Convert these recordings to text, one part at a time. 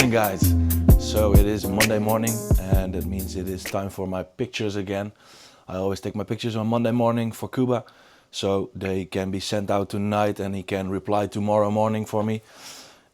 morning, guys. So it is Monday morning, and that means it is time for my pictures again. I always take my pictures on Monday morning for Cuba, so they can be sent out tonight and he can reply tomorrow morning for me.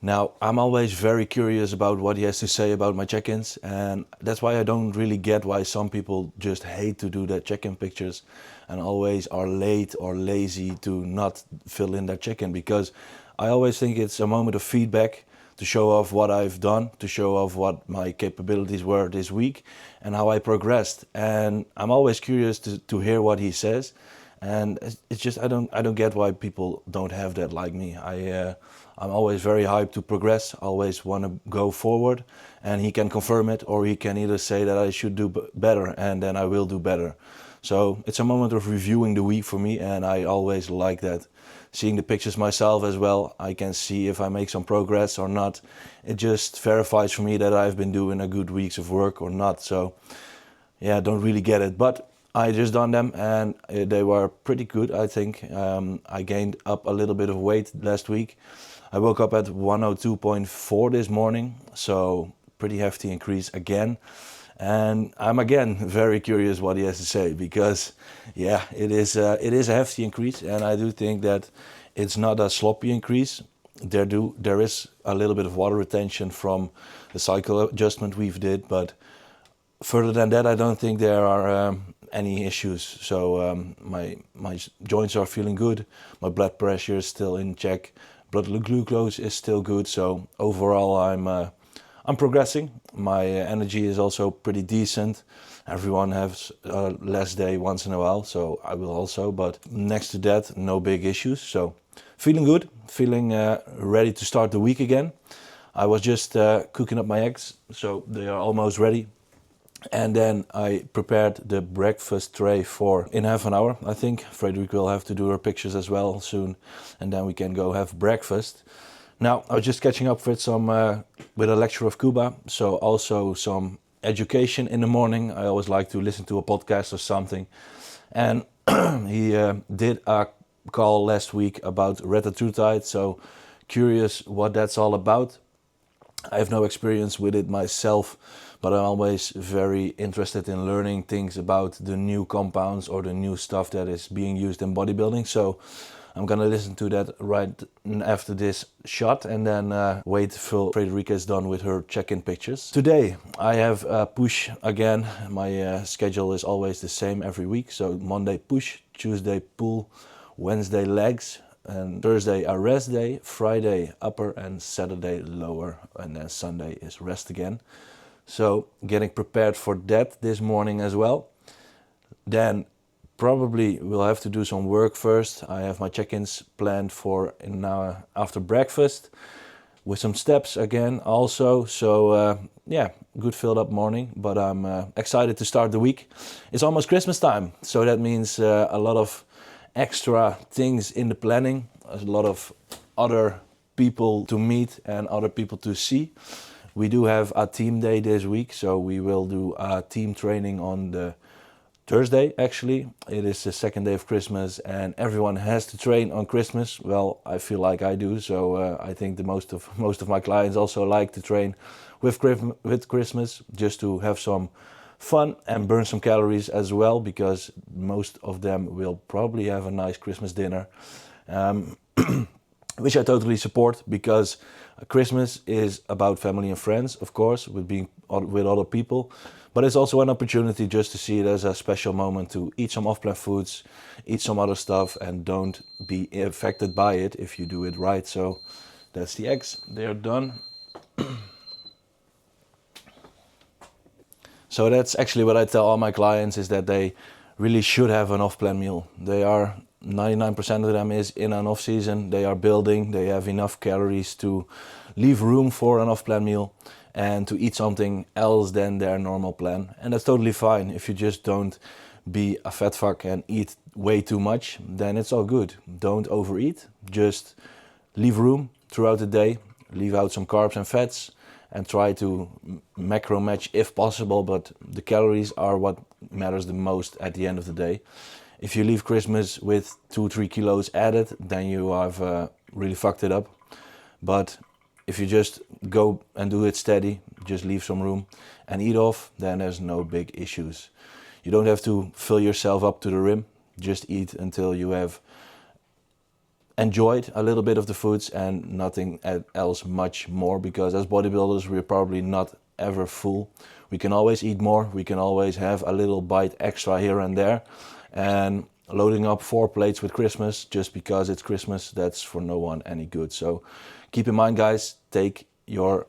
Now, I'm always very curious about what he has to say about my check-ins, and that's why I don't really get why some people just hate to do their check-in pictures and always are late or lazy to not fill in their check-in, because I always think it's a moment of feedback to show off what I've done, to show off what my capabilities were this week and how I progressed. And I'm always curious to hear what he says. And it's just I don't get why people don't have that like me. I'm always very hyped to progress, always want to go forward, and he can confirm it, or he can either say that I should do better, and then I will do better. So it's a moment of reviewing the week for me, and I always like that. Seeing the pictures myself as well, I can see if I make some progress or not. It just verifies for me that I've been doing a good weeks of work or not. So yeah, I don't really get it, but I just done them and they were pretty good, I think. I gained up a little bit of weight last week. I woke up at 102.4 this morning, so pretty hefty increase again. And I'm again very curious what he has to say, because yeah, it is a hefty increase, and I do think that it's not a sloppy increase. There is a little bit of water retention from the cycle adjustment we've did, but further than that, I don't think there are any issues. So my joints are feeling good. My blood pressure is still in check. Blood glucose is still good. So overall, I'm progressing. My energy is also pretty decent. Everyone has a less day once in a while, so I will also. But next to that, no big issues. So feeling good, feeling ready to start the week again. I was just cooking up my eggs, so they are almost ready. And then I prepared the breakfast tray for in half an hour, I think. Frederick will have to do her pictures as well soon, and then we can go have breakfast. Now, I was just catching up with with a lecture of Cuba, so also some education in the morning. I always like to listen to a podcast or something. And he did a call last week about retatrutide, so curious what that's all about. I have no experience with it myself, but I'm always very interested in learning things about the new compounds or the new stuff that is being used in bodybuilding. So I'm gonna listen to that right after this shot, and then wait till Frederica is done with her check-in pictures. Today I have a push again. My schedule is always the same every week. So Monday push, Tuesday pull, Wednesday legs, and Thursday a rest day, Friday upper, and Saturday lower, and then Sunday is rest again. So getting prepared for that this morning as well. Then probably we'll have to do some work first. I have my check-ins planned for after breakfast with some steps again also. So yeah, good filled up morning, but I'm excited to start the week. It's almost Christmas time, so that means a lot of extra things in the planning. There's a lot of other people to meet and other people to see. We do have a team day this week, so we will do a team training on the Thursday, actually. It is the second day of Christmas and everyone has to train on Christmas. Well, I feel like I do, so I think most of my clients also like to train with Christmas, just to have some fun and burn some calories as well, because most of them will probably have a nice Christmas dinner, which I totally support, because Christmas is about family and friends, of course, with being with other people, but it's also an opportunity just to see it as a special moment to eat some off-plan foods, eat some other stuff, and don't be affected by it if you do it right. So that's the eggs, they are done. So that's actually what I tell all my clients, is that they really should have an off-plan meal. 99% of them is in an off-season, they are building, they have enough calories to leave room for an off-plan meal and to eat something else than their normal plan. And that's totally fine. If you just don't be a fat fuck and eat way too much, then it's all good. Don't overeat, just leave room throughout the day, leave out some carbs and fats, and try to macro match if possible, but the calories are what matters the most at the end of the day. If you leave Christmas with 2-3 kilos added, then you have really fucked it up. But if you just go and do it steady, just leave some room and eat off, then there's no big issues. You don't have to fill yourself up to the rim. Just eat until you have enjoyed a little bit of the foods and nothing else much more, because as bodybuilders we're probably not ever full. We can always eat more, we can always have a little bite extra here and there, and loading up 4 plates with Christmas just because it's Christmas, that's for no one any good. So keep in mind, guys, take your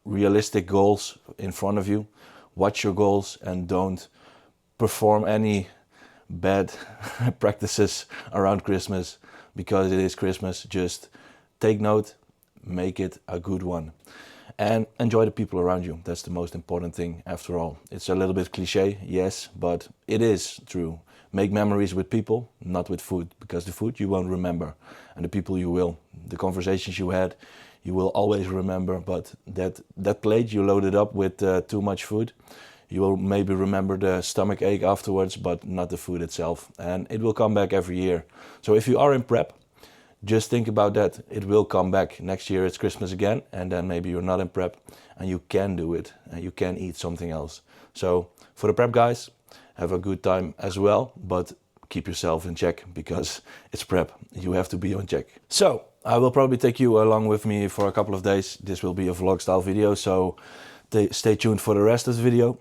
realistic goals in front of you, watch your goals, and don't perform any bad practices around Christmas because it is Christmas. Just take note, make it a good one, and enjoy the people around you. That's the most important thing after all. It's a little bit cliche, yes, but it is true. Make memories with people, not with food, because the food you won't remember and the people you will. The conversations you had, you will always remember, but that plate you loaded up with too much food, you will maybe remember the stomach ache afterwards, but not the food itself. And it will come back every year. So if you are in prep, just think about that. It will come back. Next year it's Christmas again, and then maybe you're not in prep and you can do it and you can eat something else. So for the prep guys, have a good time as well, but keep yourself in check because it's prep. You have to be on check. So I will probably take you along with me for a couple of days. This will be a vlog style video, so stay tuned for the rest of the video.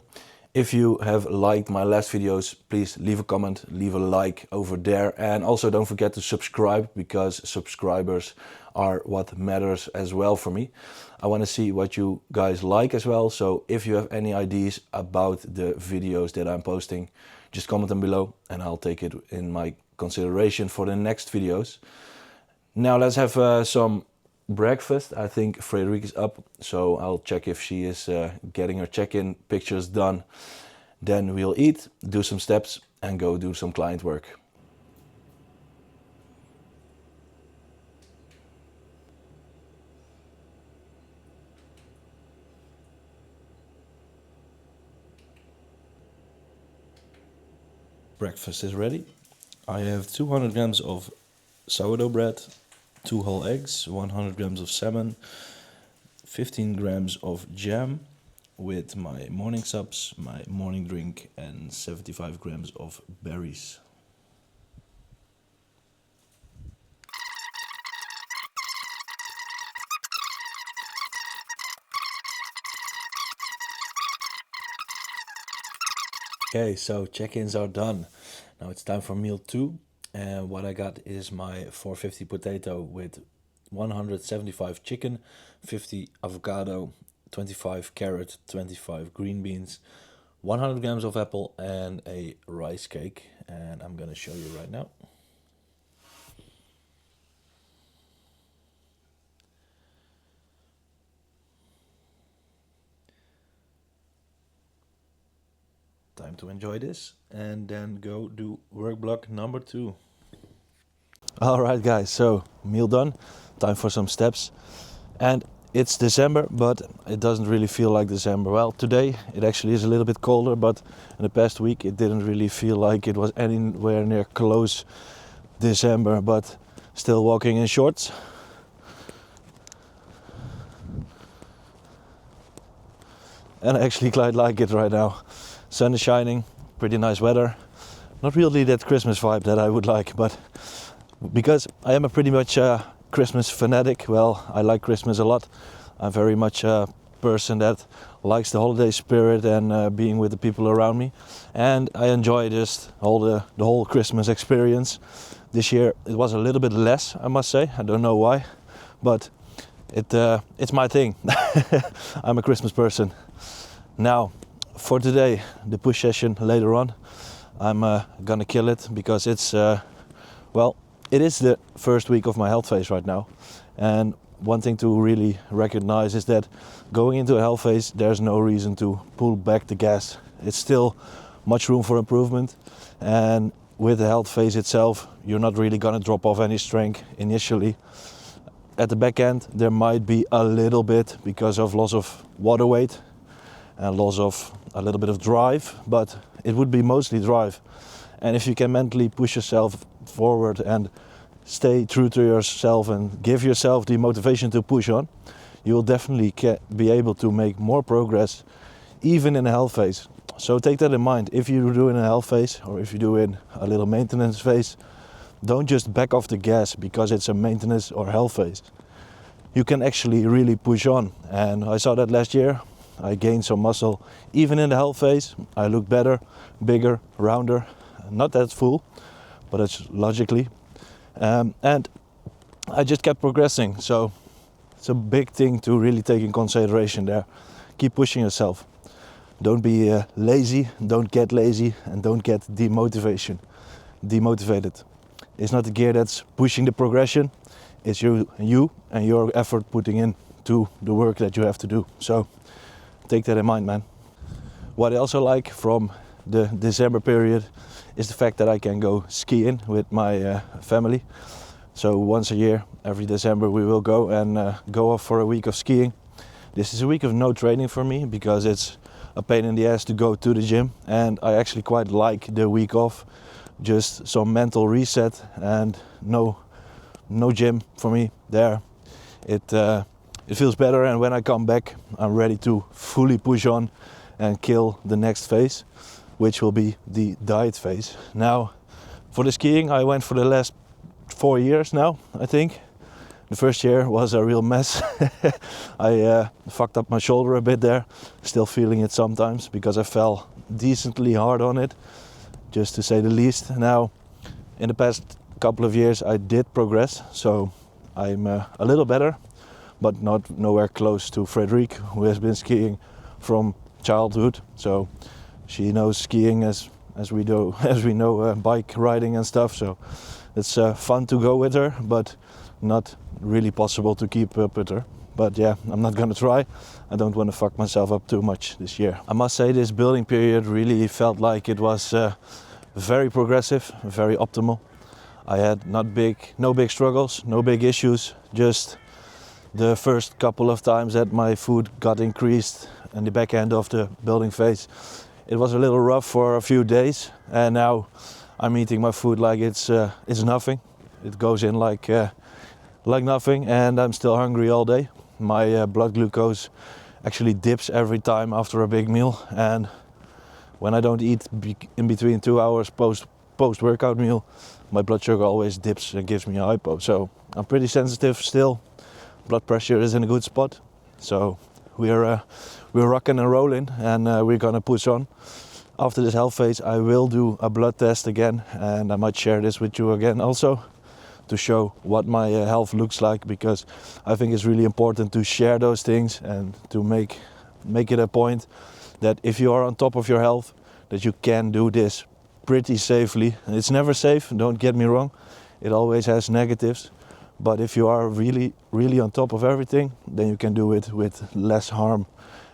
If you have liked my last videos, please leave a comment, leave a like over there, and also don't forget to subscribe, because subscribers are what matters as well for me. I want to see what you guys like as well, so if you have any ideas about the videos that I'm posting, just comment them below and I'll take it in my consideration for the next videos. Now let's have some breakfast. I think Frederique is up, so I'll check if she is getting her check-in pictures done. Then we'll eat, do some steps, and go do some client work. Breakfast is ready. I have 200 grams of sourdough bread, 2 whole eggs, 100 grams of salmon, 15 grams of jam with my morning subs, my morning drink, and 75 grams of berries. Okay, so check-ins are done. Now it's time for meal 2. And what I got is my 450 potato with 175 chicken, 50 avocado, 25 carrot, 25 green beans, 100 grams of apple, and a rice cake. And I'm gonna show you right now. Time to enjoy this and then go do work block number 2. Alright guys, so meal done, time for some steps. And it's December, but it doesn't really feel like December. Well, today it actually is a little bit colder, but in the past week it didn't really feel like it was anywhere near close December, but still walking in shorts. And I actually quite like it right now. Sun is shining, pretty nice weather. Not really that Christmas vibe that I would like, but because I am a pretty much Christmas fanatic, well, I like Christmas a lot. I'm very much a person that likes the holiday spirit and being with the people around me. And I enjoy just the whole Christmas experience. This year it was a little bit less, I must say. I don't know why, but it's my thing. I'm a Christmas person. Now, for today, the push session later on, I'm gonna kill it because it's, well, it is the first week of my health phase right now. And one thing to really recognize is that going into a health phase, there's no reason to pull back the gas. It's still much room for improvement. And with the health phase itself, you're not really gonna drop off any strength initially. At the back end, there might be a little bit because of loss of water weight and loss of a little bit of drive, but it would be mostly drive. And if you can mentally push yourself forward and stay true to yourself and give yourself the motivation to push on, you will definitely be able to make more progress even in a health phase. So take that in mind. If you do in a health phase or if you do in a little maintenance phase, don't just back off the gas because it's a maintenance or health phase. You can actually really push on, and I saw that last year. I gained some muscle even in the health phase. I look better, bigger, rounder, not that full, but it's logically, and I just kept progressing. So it's a big thing to really take in consideration there. Keep pushing yourself. Don't be lazy, don't get lazy, and don't get demotivated. It's not the gear that's pushing the progression, it's you and your effort putting in to the work that you have to do. So take that in mind, man. What I also like from the December period is the fact that I can go skiing with my family. So once a year, every December, we will go and go off for a week of skiing. This is a week of no training for me because it's a pain in the ass to go to the gym, and I actually quite like the week off. Just some mental reset and no gym for me there. It feels better, and when I come back I'm ready to fully push on and kill the next phase, which will be the diet phase. Now for the skiing I went for the last 4 years now, I think. The first year was a real mess. I fucked up my shoulder a bit there, still feeling it sometimes because I fell decently hard on it, just to say the least. Now in the past couple of years I did progress, so I'm a little better, but nowhere close to Frederique, who has been skiing from childhood. So she knows skiing as we know bike riding and stuff. So it's fun to go with her, but not really possible to keep up with her. But yeah, I'm not gonna try. I don't want to fuck myself up too much this year. I must say this building period really felt like it was very progressive, very optimal. I had no big struggles, no big issues. Just the first couple of times that my food got increased in the back end of the building phase, it was a little rough for a few days, and now I'm eating my food like it's nothing. It goes in like nothing, and I'm still hungry all day. My blood glucose actually dips every time after a big meal, and when I don't eat in between 2 hours post workout meal, my blood sugar always dips and gives me a hypo. So I'm pretty sensitive still. Blood pressure is in a good spot. So we're rocking and rolling, and we're gonna push on. After this health phase I will do a blood test again, and I might share this with you again also, to show what my health looks like, because I think it's really important to share those things and to make it a point that if you are on top of your health, that you can do this pretty safely. And it's never safe, don't get me wrong, it always has negatives, but if you are really on top of everything, then you can do it with less harm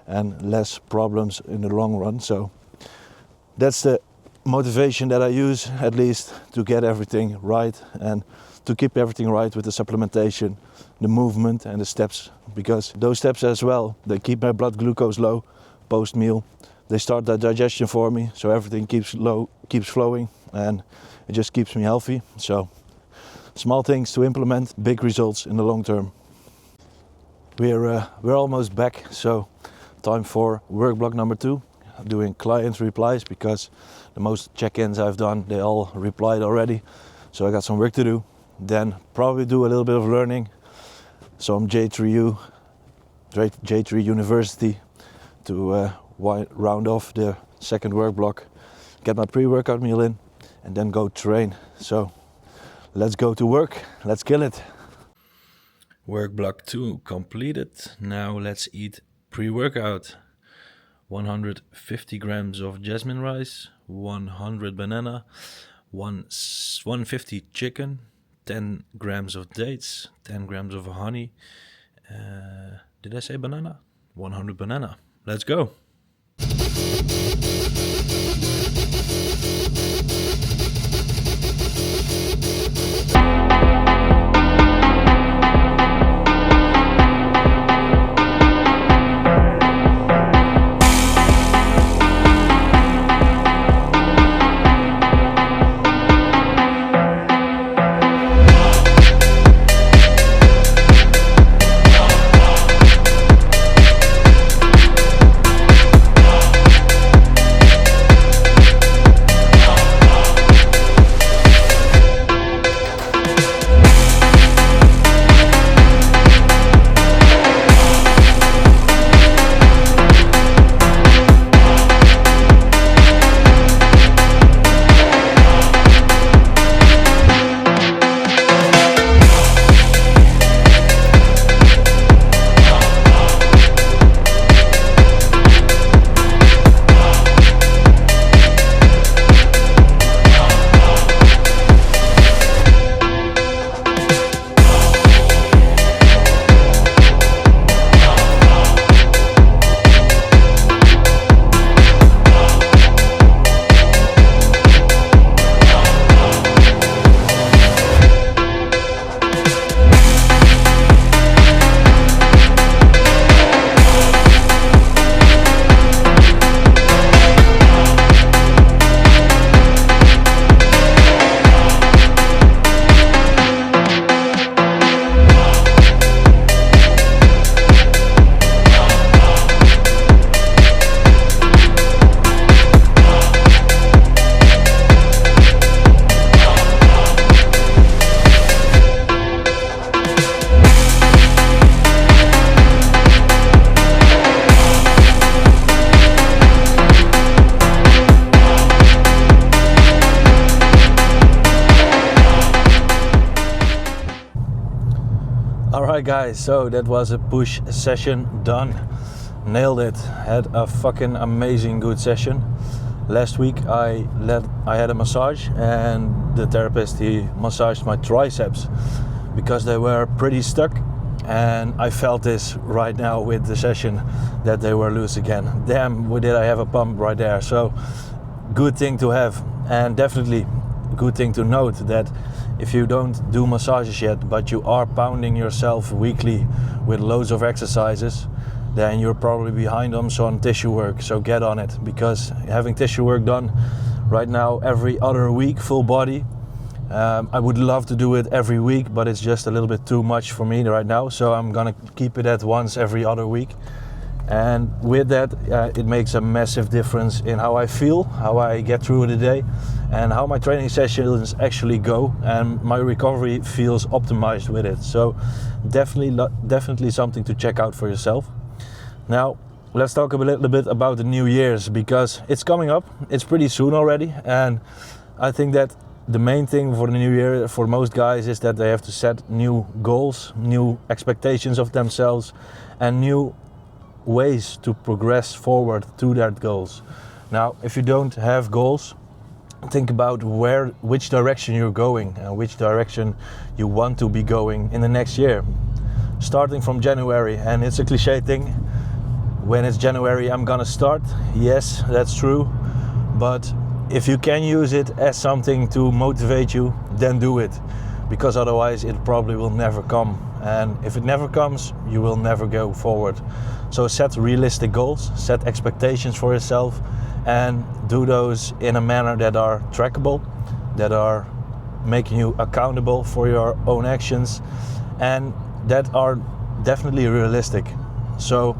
and less problems in the long run. So that's the motivation that I use, at least, to get everything right and to keep everything right with the supplementation, the movement and the steps, because those steps as well, they keep my blood glucose low post meal. They start the digestion for me, so everything keeps flowing, and it just keeps me healthy. So small things to implement, big results in the long term. We're almost back, so time for work block number 2, doing client replies, because the most check-ins I've done, they all replied already. So I got some work to do. Then probably do a little bit of learning, some J3 University to round off the second work block, get my pre-workout meal in, and then go train. So let's go to work, let's kill it. Work block 2 completed. Now let's eat pre-workout. 150 grams of jasmine rice, 100 banana, 150 chicken, 10 grams of dates, 10 grams of honey. Did I say banana? 100 banana. Let's go. Alright guys, so that was a push session done. Nailed it. Had a fucking amazing good session. Last week I had a massage, and the therapist, he massaged my triceps because they were pretty stuck, and I felt this right now with the session that they were loose again. Damn, did I have a pump right there. So good thing to have, and definitely good thing to note that if you don't do massages yet, but you are pounding yourself weekly with loads of exercises, then you're probably behind on tissue work. So get on it, because having tissue work done right now every other week, full body, I would love to do it every week, but it's just a little bit too much for me right now. So I'm gonna keep it at once every other week. And with that, it makes a massive difference in how I feel, how I get through the day, and how my training sessions actually go, and my recovery feels optimized with it. So definitely something to check out for yourself. Now let's talk a little bit about the New Year's, because it's coming up. It's pretty soon already, and I think that the main thing for the new year for most guys is that they have to set new goals, new expectations of themselves, and new ways to progress forward to their goals. Now, if you don't have goals, think about which direction you're going and which direction you want to be going in the next year. Starting from January, and it's a cliche thing, when it's January I'm gonna start. Yes, that's true, but if you can use it as something to motivate you, then do it, because otherwise it probably will never come. And if it never comes, you will never go forward. So set realistic goals, set expectations for yourself, and do those in a manner that are trackable, that are making you accountable for your own actions, and that are definitely realistic. So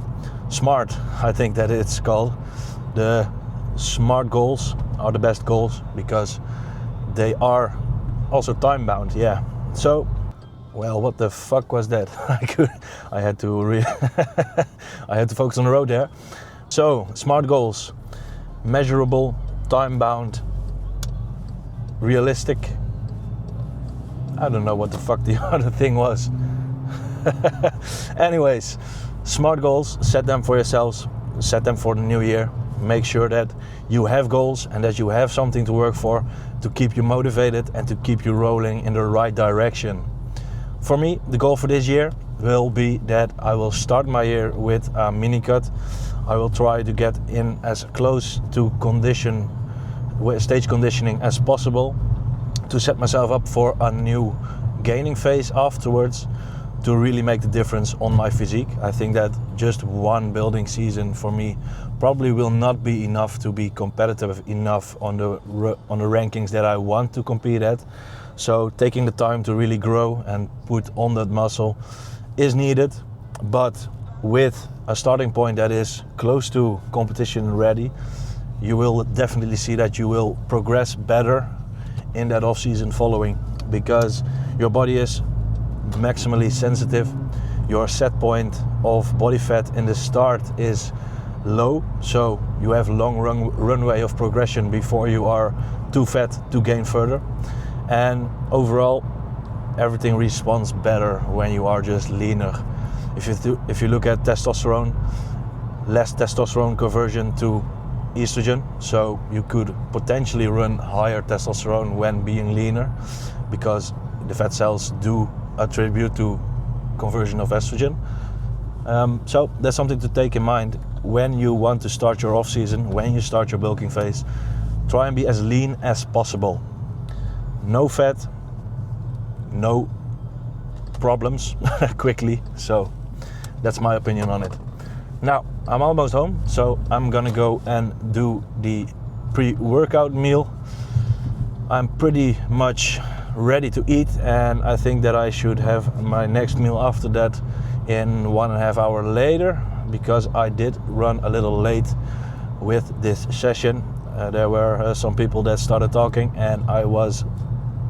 SMART, I think that it's called. The SMART goals are the best goals because they are also time bound. Yeah. So, well, what the fuck was that? I had to I had to focus on the road there. So, SMART goals: measurable, time bound, realistic. I don't know what the fuck the other thing was. Anyways, SMART goals, set them for yourselves, set them for the new year. Make sure that you have goals and that you have something to work for to keep you motivated and to keep you rolling in the right direction. For me, the goal for this year will be that I will start my year with a mini cut. I will try to get in as close to stage conditioning as possible to set myself up for a new gaining phase afterwards, to really make the difference on my physique. I think that just one building season for me probably will not be enough to be competitive enough on the rankings that I want to compete at. So taking the time to really grow and put on that muscle is needed, but with a starting point that is close to competition ready, you will definitely see that you will progress better in that off-season following, because your body is maximally sensitive. Your set point of body fat in the start is low, so you have long runway of progression before you are too fat to gain further. And overall, everything responds better when you are just leaner. If you look at testosterone, less testosterone conversion to estrogen, so you could potentially run higher testosterone when being leaner, because the fat cells do attribute to conversion of estrogen. So that's something to take in mind when you want to start your off season, when you start your bulking phase. Try and be as lean as possible. No fat, no problems quickly. So that's my opinion on it. Now I'm almost home, so I'm gonna go and do the pre-workout meal. I'm pretty much ready to eat, and I think that I should have my next meal after that in 1.5 hours later, because I did run a little late with this session. There were some people that started talking, and I was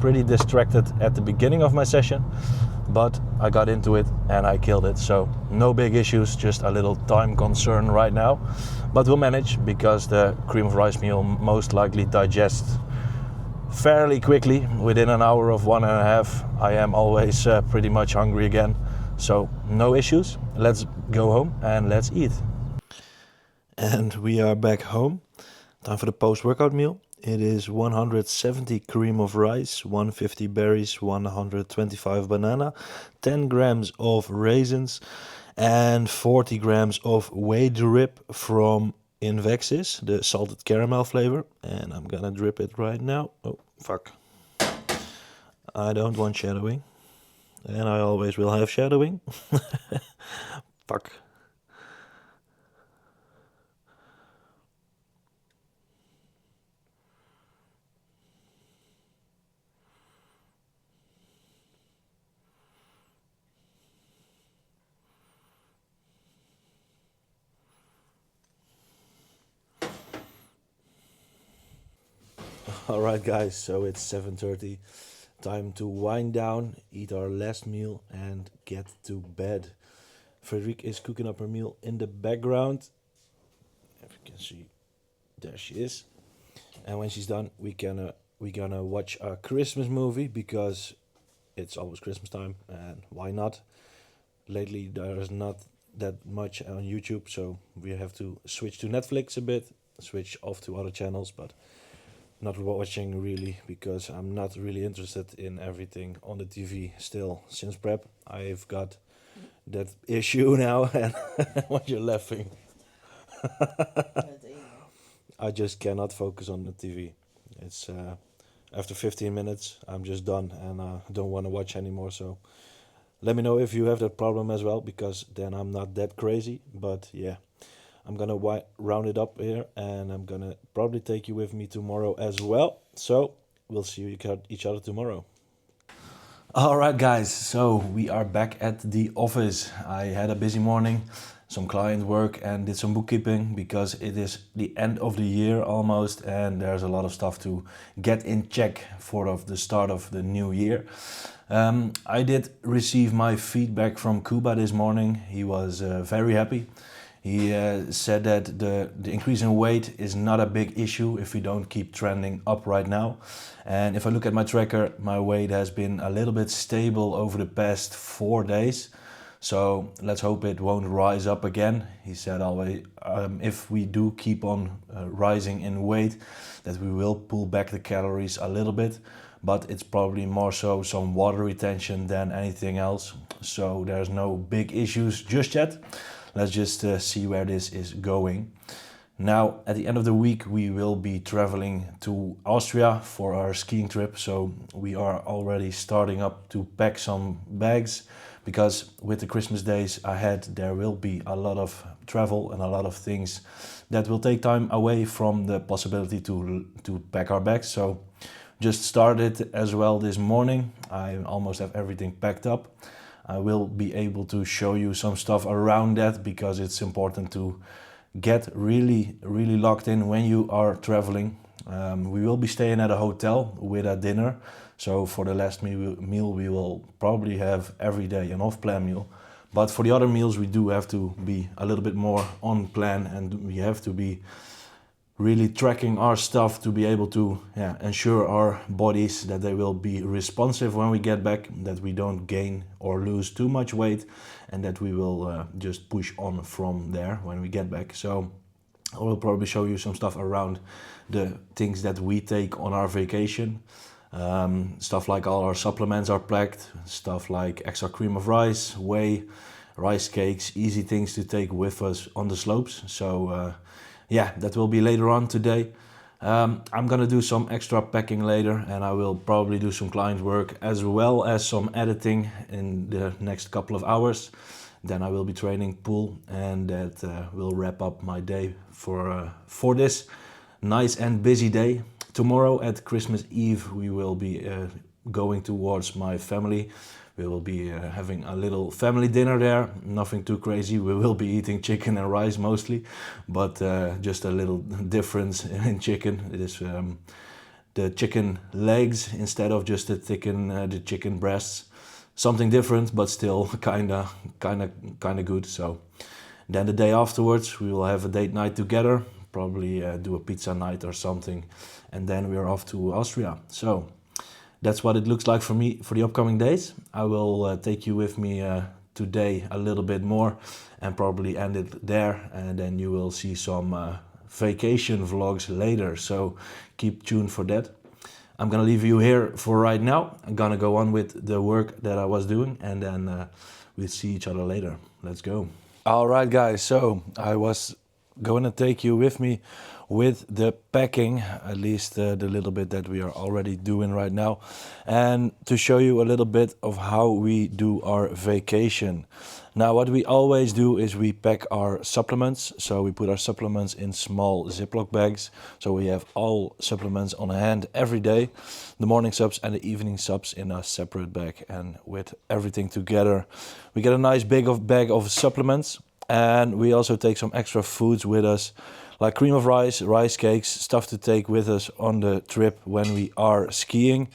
pretty distracted at the beginning of my session, but I got into it and I killed it. So no big issues, just a little time concern right now, but we'll manage, because the cream of rice meal most likely digests fairly quickly. Within an hour of 1.5, I am always pretty much hungry again. So no issues. Let's go home and let's eat. And we are back home. Time for the post-workout meal. It is 170 cream of rice, 150 berries, 125 banana, 10 grams of raisins, and 40 grams of whey drip from Invexis, the salted caramel flavor. And I'm gonna drip it right now. Oh, fuck. I don't want shadowing. And I always will have shadowing. Fuck. Alright guys, so it's 7:30. Time to wind down, eat our last meal and get to bed. Frederique is cooking up her meal in the background. If you can see, there she is. And when she's done, we're gonna watch a Christmas movie because it's almost Christmas time and why not? Lately there's not that much on YouTube, so we have to switch to Netflix a bit, switch off to other channels, but not watching really because I'm not really interested in everything on the TV still. Since prep, I've got that issue now, and why you're laughing? I just cannot focus on the TV. It's after 15 minutes, I'm just done and I don't want to watch anymore. So let me know if you have that problem as well, because then I'm not that crazy. But yeah, I'm gonna round it up here, and I'm gonna probably take you with me tomorrow as well. So we'll see each other tomorrow. Alright guys, so we are back at the office. I had a busy morning, some client work and did some bookkeeping because it is the end of the year almost and there's a lot of stuff to get in check for the start of the new year. I did receive my feedback from Kuba this morning. He was very happy. He said that the increase in weight is not a big issue if we don't keep trending up right now. And if I look at my tracker, my weight has been a little bit stable over the past 4 days. So let's hope it won't rise up again. He said always, if we do keep on rising in weight, that we will pull back the calories a little bit. But it's probably more so some water retention than anything else. So there's no big issues just yet. Let's just see where this is going. Now, at the end of the week, we will be traveling to Austria for our skiing trip. So we are already starting up to pack some bags because with the Christmas days ahead, there will be a lot of travel and a lot of things that will take time away from the possibility to pack our bags. So just started as well this morning. I almost have everything packed up. I will be able to show you some stuff around that because it's important to get really locked in when you are traveling. We will be staying at a hotel with a dinner. So for the last meal we will probably have every day an off-plan meal. But for the other meals we do have to be a little bit more on plan and we have to be really tracking our stuff to be able to ensure our bodies that they will be responsive when we get back, that we don't gain or lose too much weight and that we will just push on from there when we get back. So I will probably show you some stuff around the things that we take on our vacation. Stuff like all our supplements are packed, stuff like extra cream of rice, whey, rice cakes, easy things to take with us on the slopes. So yeah, that will be later on today. I'm gonna do some extra packing later and I will probably do some client work as well as some editing in the next couple of hours. Then I will be training pool and that will wrap up my day for this nice and busy day. Tomorrow at Christmas Eve we will be going towards my family. We will be having a little family dinner there, nothing too crazy. We will be eating chicken and rice mostly, but just a little difference in chicken. It is the chicken legs instead of just the chicken breasts. Something different, but still kinda good. So then the day afterwards, we will have a date night together, probably do a pizza night or something, and then we are off to Austria. So that's what it looks like for me for the upcoming days. I will take you with me today a little bit more and probably end it there, and then you will see some vacation vlogs later, so keep tuned for that. I'm gonna leave you here for right now. I'm gonna go on with the work that I was doing, and then we'll see each other later. Let's go. All right, guys, so I was going to take you with me with the packing, at least the little bit that we are already doing right now, and to show you a little bit of how we do our vacation. Now, what we always do is we pack our supplements. So we put our supplements in small Ziploc bags, so we have all supplements on hand every day, the morning subs and the evening subs in a separate bag, and with everything together we get a nice big bag of supplements. And we also take some extra foods with us, like cream of rice, rice cakes, stuff to take with us on the trip when we are skiing.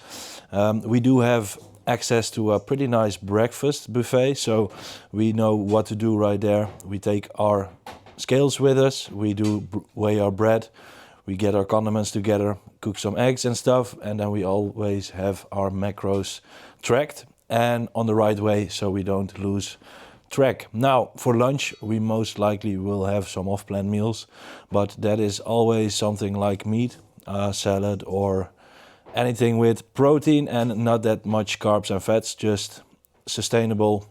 We do have access to a pretty nice breakfast buffet, so we know what to do right there. We take our scales with us, we do weigh our bread, we get our condiments together, cook some eggs and stuff, and then we always have our macros tracked and on the right way, so we don't lose track. Now, for lunch, we most likely will have some off-plan meals, but that is always something like meat, salad, or anything with protein and not that much carbs and fats, just sustainable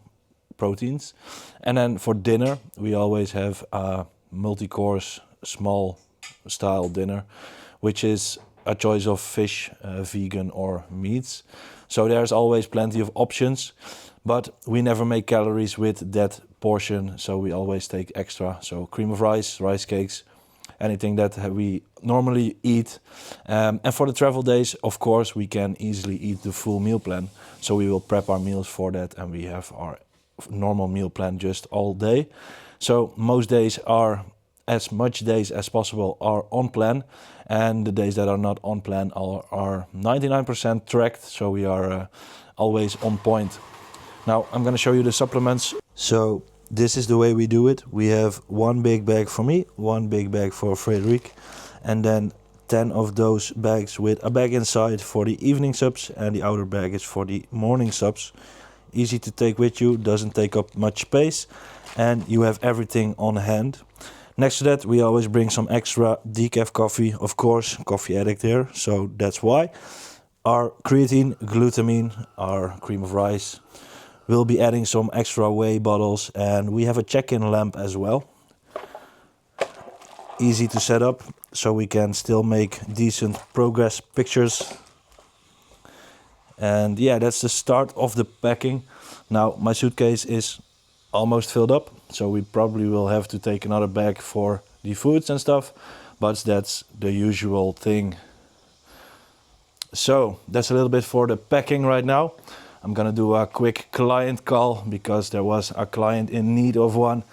proteins. And then for dinner, we always have a multi-course, small style dinner, which is a choice of fish, vegan or meats. So there's always plenty of options. But we never make calories with that portion, so we always take extra. So cream of rice, rice cakes, anything that we normally eat. And for the travel days, of course, we can easily eat the full meal plan. So we will prep our meals for that, and we have our normal meal plan just all day. So most days are, as much days as possible, are on plan. And the days that are not on plan are 99% tracked, so we are always on point. Now I'm going to show you the supplements. So this is the way we do it. We have one big bag for me, one big bag for Frederic, and then 10 of those bags with a bag inside for the evening subs, and the outer bag is for the morning subs. Easy to take with you, doesn't take up much space, and you have everything on hand. Next to that, we always bring some extra decaf coffee, of course, coffee addict here, so that's why. Our creatine, glutamine, our cream of rice. We'll be adding some extra whey bottles, and we have a check-in lamp as well. Easy to set up, so we can still make decent progress pictures. And yeah, that's the start of the packing. Now my suitcase is almost filled up, so we probably will have to take another bag for the foods and stuff, but that's the usual thing. So that's a little bit for the packing right now. I'm gonna do a quick client call because there was a client in need of one,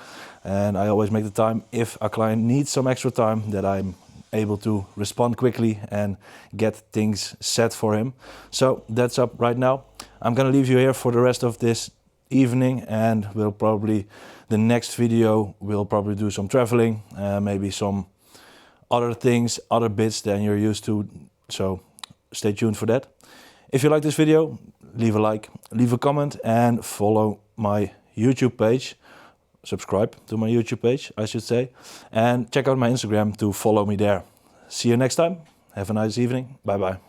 and I always make the time, if a client needs some extra time, that I'm able to respond quickly and get things set for him. So that's up right now. I'm gonna leave you here for the rest of this evening, and the next video we'll probably do some traveling, maybe some other things, other bits than you're used to, so stay tuned for that. If you like this video, leave a like, leave a comment, and follow my YouTube page. Subscribe to my YouTube page, I should say. And check out my Instagram to follow me there. See you next time. Have a nice evening. Bye bye.